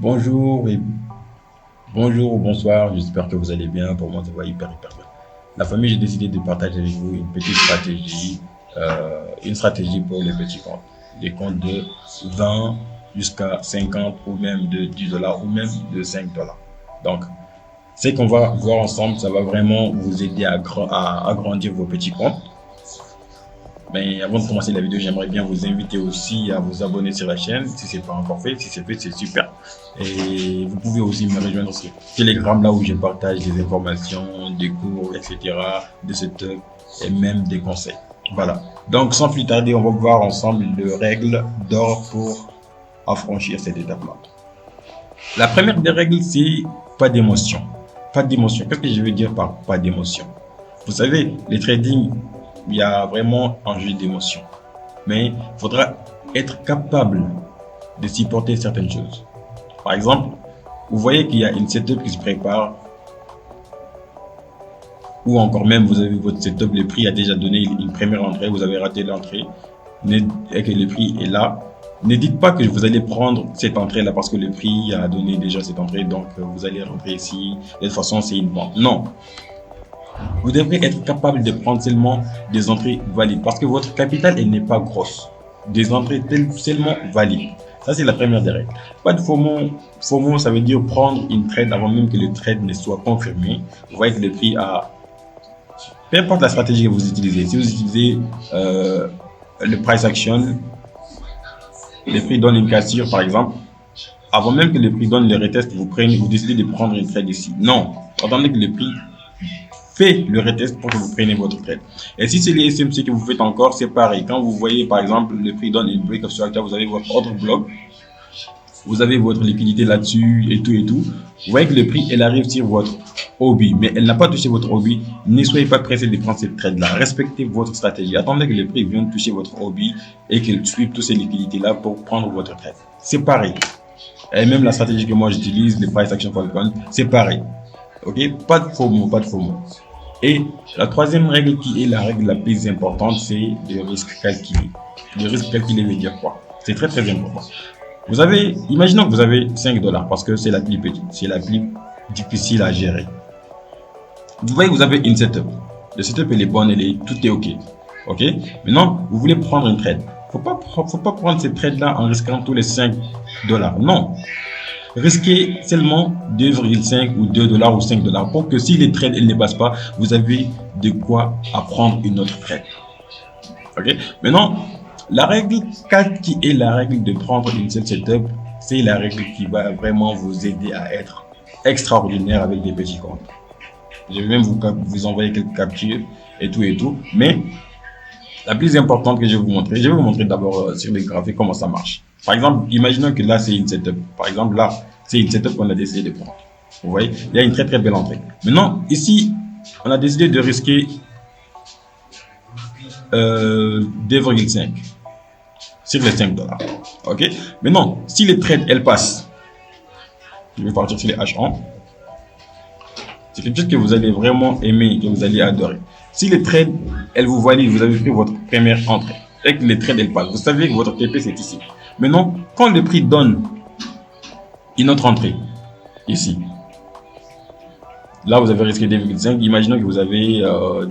Bonjour et bonjour ou bonsoir, j'espère que vous allez bien. Pour moi, ça va hyper bien. La famille, j'ai décidé de partager avec vous une stratégie pour les petits comptes. Des comptes de 20 jusqu'à 50 ou même de 10 dollars ou même de 5 dollars. Donc, ce qu'on va voir ensemble, ça va vraiment vous aider à agrandir vos petits comptes. Mais avant de commencer la vidéo, j'aimerais bien vous inviter aussi à vous abonner sur la chaîne si ce n'est pas encore fait. Si c'est fait, c'est super. Et vous pouvez aussi me rejoindre sur Telegram, là où je partage des informations, des cours, etc., de setup et même des conseils. Voilà. Donc, sans plus tarder, on va voir ensemble les règles d'or pour affranchir cette étape-là. La première des règles, c'est pas d'émotion. Pas d'émotion. Qu'est-ce que je veux dire par pas d'émotion? Vous savez, les trading, il y a vraiment un jeu d'émotion. Mais il faudra être capable de supporter certaines choses. Par exemple, vous voyez qu'il y a une setup qui se prépare, ou encore même vous avez votre setup, le prix a déjà donné une première entrée, vous avez raté l'entrée, et que le prix est là. Ne dites pas que vous allez prendre cette entrée là parce que le prix a donné déjà cette entrée, donc vous allez rentrer ici. De toute façon, c'est une vente. Non. Vous devrez être capable de prendre seulement des entrées valides parce que votre capital, elle n'est pas grosse. Des entrées seulement valides. Ça, c'est la première des règles. Pas de FOMO. FOMO, ça veut dire prendre une trade avant même que le trade ne soit confirmé. Vous voyez que le prix a... Peu importe la stratégie que vous utilisez. Si vous utilisez le price action, le prix donne une cassure, par exemple. Avant même que le prix donne le retest, vous décidez de prendre une trade ici. Non. Attendez que le prix fait le retest pour que vous preniez votre trade. Et si c'est les SMC que vous faites encore, c'est pareil. Quand vous voyez par exemple le prix donne une break of structure, vous avez votre autre bloc, vous avez votre liquidité là-dessus et tout. Vous voyez que le prix, elle arrive sur votre hobby, mais elle n'a pas touché votre hobby. Ne soyez pas pressé de prendre cette trade-là. Respectez votre stratégie. Attendez que le prix vienne toucher votre hobby et qu'il suive toutes ces liquidités-là pour prendre votre trade. C'est pareil. Et même la stratégie que moi j'utilise, le price action Falcon, c'est pareil. Ok, pas de FOMO, pas de FOMO. Et la troisième règle qui est la règle la plus importante, c'est le risque calculé. Le risque calculé veut dire quoi? C'est très important. Vous avez, imaginons que vous avez 5 dollars parce que c'est la plus petite, c'est la plus difficile à gérer. Vous voyez que vous avez une setup. Le setup elle est bonne, tout est ok. Ok. Maintenant, vous voulez prendre une trade. Faut pas prendre cette trade là en risquant tous les 5 dollars. Non. Risquez seulement 2,5 ou 2 dollars ou 5 dollars pour que si les trades ne passent pas, vous avez de quoi apprendre une autre trade. Ok. Maintenant, la règle 4 qui est la règle de prendre une seule setup, c'est la règle qui va vraiment vous aider à être extraordinaire avec des petits comptes. Je vais même vous envoyer quelques captures et tout. Mais la plus importante que je vais vous montrer d'abord sur les graphiques comment ça marche. Par exemple, imaginons que là c'est une setup. Par exemple, là c'est une setup qu'on a décidé de prendre. Vous voyez, il y a une très belle entrée. Maintenant, ici, on a décidé de risquer 2,5 sur les 5 dollars. Ok. Maintenant, si les trades elles passent, je vais partir sur les H1. C'est quelque chose que vous allez vraiment aimer, que vous allez adorer. Si les trades, elles vous valident, vous avez pris votre première entrée et que les trades, elles passent, vous savez que votre TP, c'est ici. Maintenant, quand le prix donne une autre entrée, ici, là, vous avez risqué 2,5. Imaginons que vous avez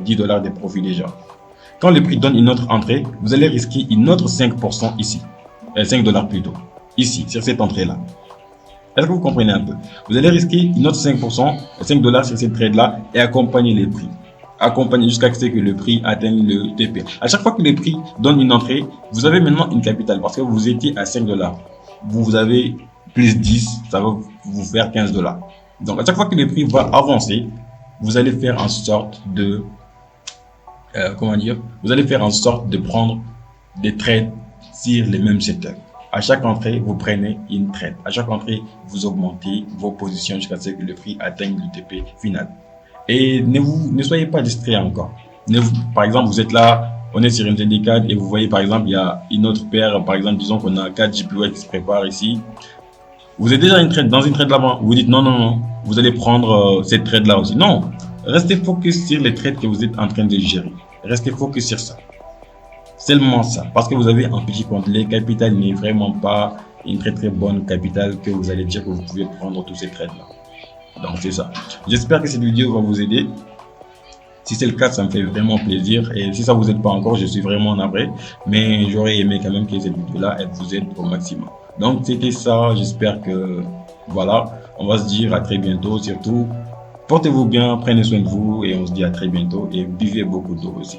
10 dollars de profit déjà. Quand le prix donne une autre entrée, vous allez risquer une autre 5% ici. 5 dollars plutôt. Ici, sur cette entrée-là. Est-ce que vous comprenez un peu? Vous allez risquer une autre 5%, 5 dollars sur cette trade-là et accompagner les prix. Accompagner jusqu'à ce que le prix atteigne le TP. À chaque fois que le prix donne une entrée, vous avez maintenant une capitale parce que vous étiez à 5 dollars. Vous avez plus 10, ça va vous faire 15 dollars. Donc, à chaque fois que le prix va avancer, vous allez faire en sorte de, vous allez faire en sorte de prendre des trades sur les mêmes secteurs. À chaque entrée, vous prenez une trade. À chaque entrée, vous augmentez vos positions jusqu'à ce que le prix atteigne le TP final. Et ne soyez pas distrait encore. Par exemple, vous êtes là, on est sur une TD4 et vous voyez par exemple, il y a une autre paire, par exemple, disons qu'on a 4 JPY qui se préparent ici. Vous êtes déjà dans une trade là-bas. Vous dites non, vous allez prendre cette trade là aussi. Non, restez focus sur les trades que vous êtes en train de gérer. Restez focus sur ça. Seulement ça, parce que vous avez un petit compte, le capital n'est vraiment pas une très très bonne capitale que vous allez dire que vous pouvez prendre tous ces trades là. Donc c'est ça. J'espère que cette vidéo va vous aider. Si c'est le cas, ça me fait vraiment plaisir. Et si ça vous aide pas encore, je suis vraiment navré. Mais j'aurais aimé quand même que cette vidéo-là, elle vous aide au maximum. Donc c'était ça. J'espère que, voilà, on va se dire à très bientôt. Surtout, portez-vous bien, prenez soin de vous et on se dit à très bientôt. Et buvez beaucoup d'eau aussi.